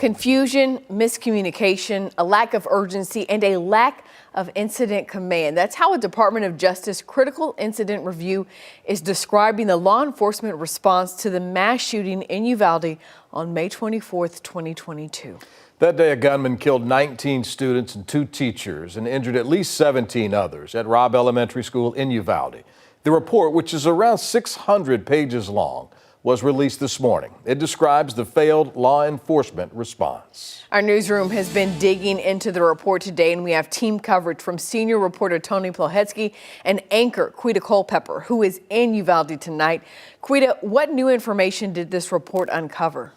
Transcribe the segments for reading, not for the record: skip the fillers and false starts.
Confusion, miscommunication, a lack of urgency, and a lack of incident command. That's how a Department of Justice critical incident review is describing the law enforcement response to the mass shooting in Uvalde on May 24th, 2022. That day, a gunman killed 19 students and 2 teachers and injured at least 17 others at Robb Elementary School in Uvalde. The report, which is around 600 pages long, was released this morning. It describes the failed law enforcement response. Our newsroom has been digging into the report today, and we have team coverage from senior reporter Tony Plahetsky and anchor Quita Culpepper, who is in Uvalde tonight. Quita, what new information did this report uncover?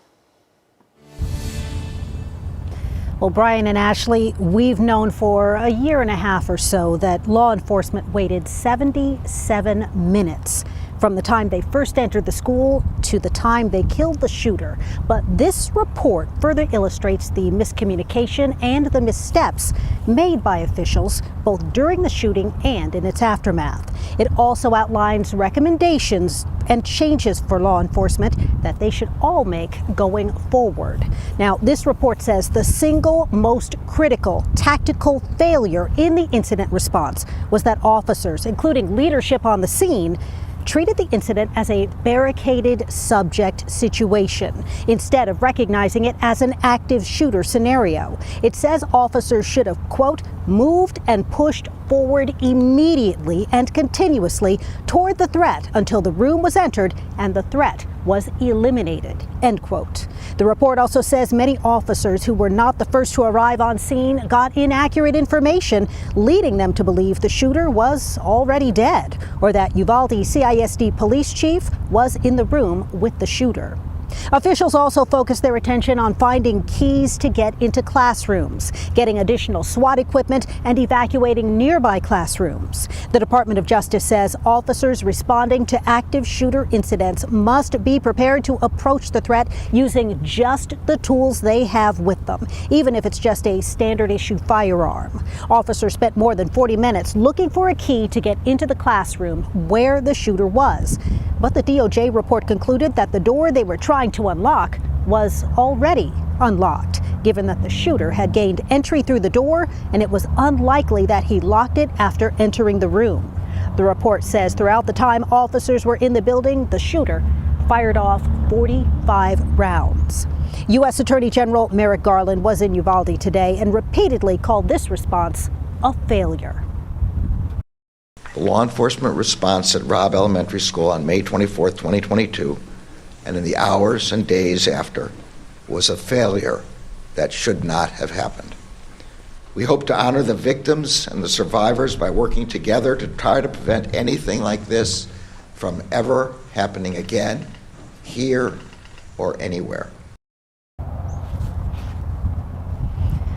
Well, Brian and Ashley, we've known for a year and a half or so that law enforcement waited 77 minutes from the time they first entered the school to the time they killed the shooter. But this report further illustrates the miscommunication and the missteps made by officials both during the shooting and in its aftermath. It also outlines recommendations and changes for law enforcement that they should all make going forward. Now, this report says the single most critical tactical failure in the incident response was that officers, including leadership on the scene, treated the incident as a barricaded subject situation instead of recognizing it as an active shooter scenario. It says officers should have, quote, moved and pushed forward immediately and continuously toward the threat until the room was entered and the threat was eliminated, end quote. The report also says many officers who were not the first to arrive on scene got inaccurate information, leading them to believe the shooter was already dead or that Uvalde CISD police chief was in the room with the shooter. Officials also focused their attention on finding keys to get into classrooms, getting additional SWAT equipment, and evacuating nearby classrooms. The Department of Justice says officers responding to active shooter incidents must be prepared to approach the threat using just the tools they have with them, even if it's just a standard issue firearm. Officers spent more than 40 minutes looking for a key to get into the classroom where the shooter was. But the DOJ report concluded that the door they were trying to unlock was already unlocked, given that the shooter had gained entry through the door and it was unlikely that he locked it after entering the room. The report says throughout the time officers were in the building, the shooter fired off 45 rounds. U.S. Attorney General Merrick Garland was in Uvalde today and repeatedly called this response a failure. The law enforcement response at Robb Elementary School on May 24, 2022, and in the hours and days after, was a failure that should not have happened. We hope to honor the victims and the survivors by working together to try to prevent anything like this from ever happening again, here or anywhere.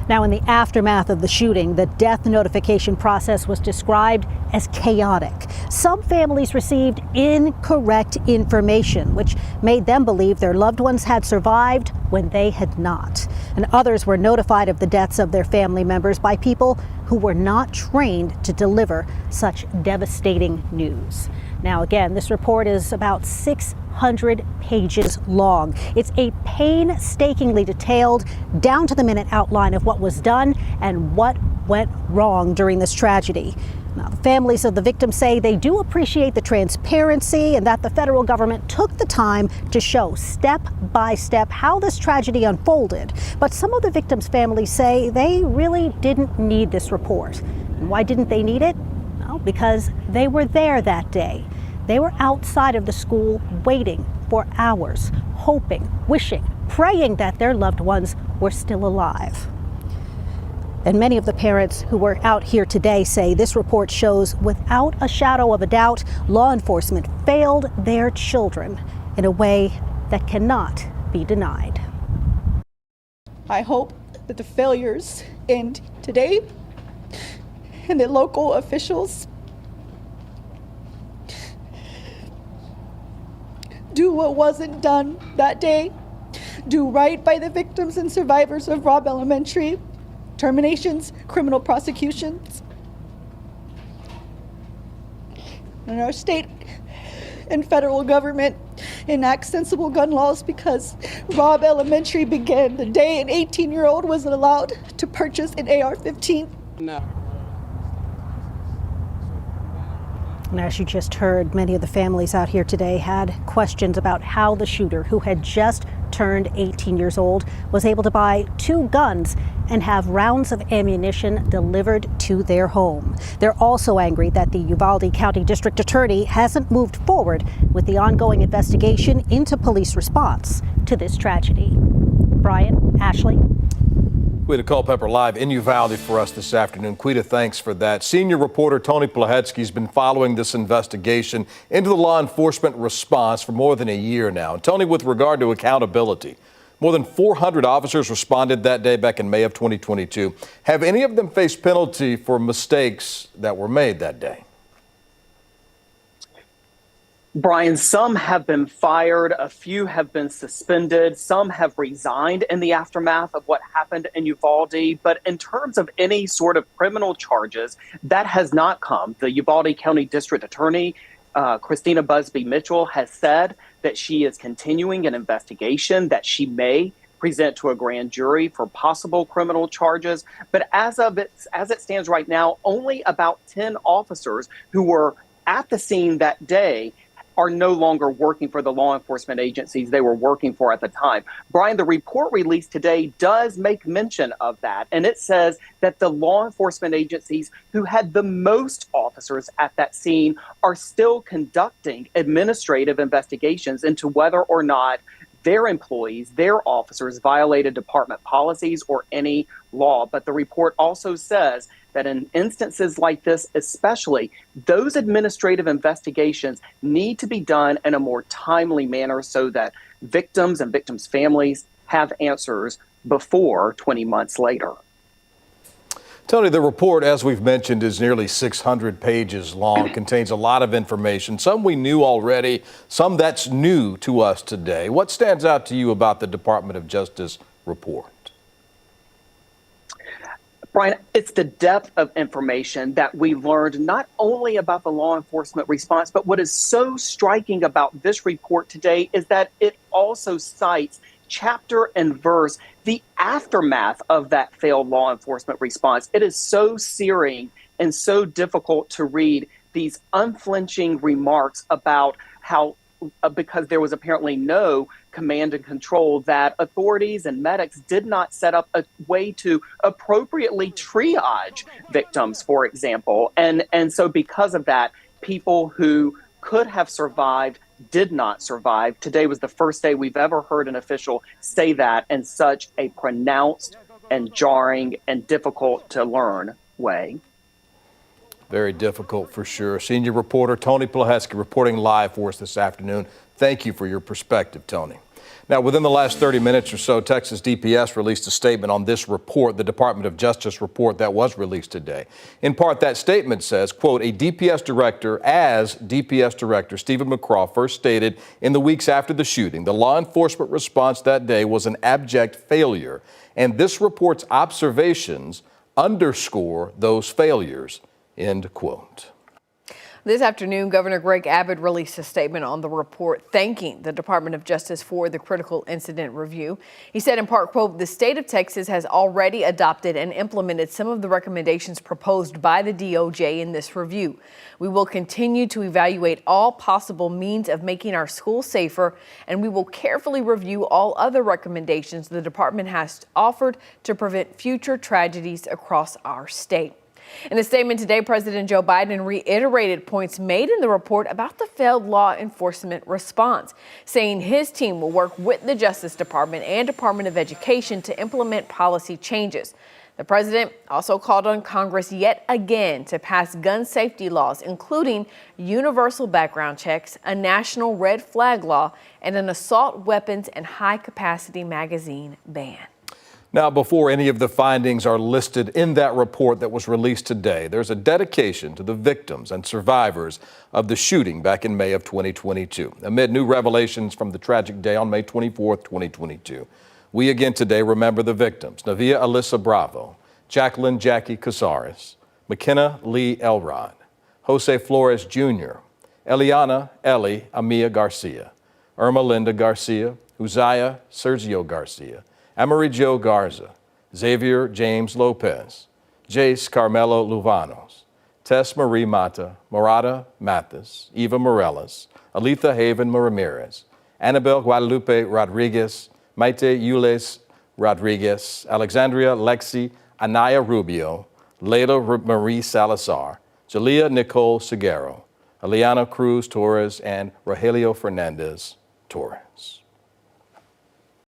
Now, in the aftermath of the shooting, the death notification process was described as chaotic. Some families received incorrect information, which made them believe their loved ones had survived when they had not. And others were notified of the deaths of their family members by people who were not trained to deliver such devastating news. Now, again, this report is about 600 pages long. It's a painstakingly detailed, down-to-the-minute outline of what was done and what went wrong during this tragedy. Now, the families of the victims say they do appreciate the transparency and that the federal government took the time to show step by step how this tragedy unfolded. But some of the victims' families say they really didn't need this report. And why didn't they need it? Well, because they were there that day. They were outside of the school waiting for hours, hoping, wishing, praying that their loved ones were still alive. And many of the parents who were out here today say this report shows without a shadow of a doubt, law enforcement failed their children in a way that cannot be denied. I hope that the failures end today and that local officials do what wasn't done that day, do right by the victims and survivors of Robb Elementary, terminations, criminal prosecutions. And our state and federal government enact sensible gun laws because Robb Elementary began the day an 18-year-old was allowed to purchase an AR-15. No. And as you just heard, many of the families out here today had questions about how the shooter, who had just turned 18 years old, was able to buy 2 guns and have rounds of ammunition delivered to their home. They're also angry that the Uvalde County District Attorney hasn't moved forward with the ongoing investigation into police response to this tragedy. Brian, Ashley. Quita Culpepper live in Uvalde for us this afternoon. Quita, thanks for that. Senior reporter Tony Plahetsky has been following this investigation into the law enforcement response for more than a year now. And Tony, with regard to accountability, more than 400 officers responded that day back in May of 2022. Have any of them faced penalty for mistakes that were made that day? Brian, some have been fired, a few have been suspended, some have resigned in the aftermath of what happened in Uvalde. But in terms of any sort of criminal charges, that has not come. The Uvalde County District Attorney, Christina Busby Mitchell, has said that she is continuing an investigation that she may present to a grand jury for possible criminal charges. But as it stands right now, only about 10 officers who were at the scene that day are no longer working for the law enforcement agencies they were working for at the time. Brian, the report released today does make mention of that, and it says that the law enforcement agencies who had the most officers at that scene are still conducting administrative investigations into whether or not their employees, their officers, violated department policies or any law. But the report also says that in instances like this, especially, those administrative investigations need to be done in a more timely manner so that victims and victims' families have answers before 20 months later. Tony, the report, as we've mentioned, is nearly 600 pages long, contains a lot of information, some we knew already, some that's new to us today. What stands out to you about the Department of Justice report? Brian, it's the depth of information that we learned not only about the law enforcement response, but what is so striking about this report today is that it also cites chapter and verse the aftermath of that failed law enforcement response. It is so searing and so difficult to read these unflinching remarks about how, because there was apparently no command and control, that authorities and medics did not set up a way to appropriately triage victims, for example. And so because of that, people who could have survived did not survive. Today was the first day we've ever heard an official say that in such a pronounced and jarring and difficult to learn way. Very difficult for sure. Senior reporter Tony Plahetsky reporting live for us this afternoon. Thank you for your perspective, Tony. Now, within the last 30 minutes or so, Texas DPS released a statement on this report, the Department of Justice report that was released today. In part, that statement says, quote, as DPS Director Stephen McCraw first stated in the weeks after the shooting, the law enforcement response that day was an abject failure. And this report's observations underscore those failures, end quote. This afternoon, Governor Greg Abbott released a statement on the report thanking the Department of Justice for the critical incident review. He said in part, quote, the state of Texas has already adopted and implemented some of the recommendations proposed by the DOJ in this review. We will continue to evaluate all possible means of making our schools safer, and we will carefully review all other recommendations the department has offered to prevent future tragedies across our state. In a statement today, President Joe Biden reiterated points made in the report about the failed law enforcement response, saying his team will work with the Justice Department and Department of Education to implement policy changes. The president also called on Congress yet again to pass gun safety laws, including universal background checks, a national red flag law, and an assault weapons and high-capacity magazine ban. Now, before any of the findings are listed in that report that was released today, there's a dedication to the victims and survivors of the shooting back in May of 2022. Amid new revelations from the tragic day on May 24th, 2022, we again today remember the victims: Navia Alyssa Bravo, Jacqueline Jackie Casares, McKenna Lee Elrod, Jose Flores Jr., Eliana Ellie Amia Garcia, Irma Linda Garcia, Uzziah Sergio Garcia, Amerijo Garza, Xavier James Lopez, Jace Carmelo Luvanos, Tess Marie Mata, Morada Mathis, Eva Morales, Aletha Haven Ramirez, Annabelle Guadalupe Rodriguez, Maite Yules Rodriguez, Alexandria Lexi Anaya Rubio, Layla Marie Salazar, Jalea Nicole Seguero, Eliana Cruz Torres, and Rogelio Fernandez Torres.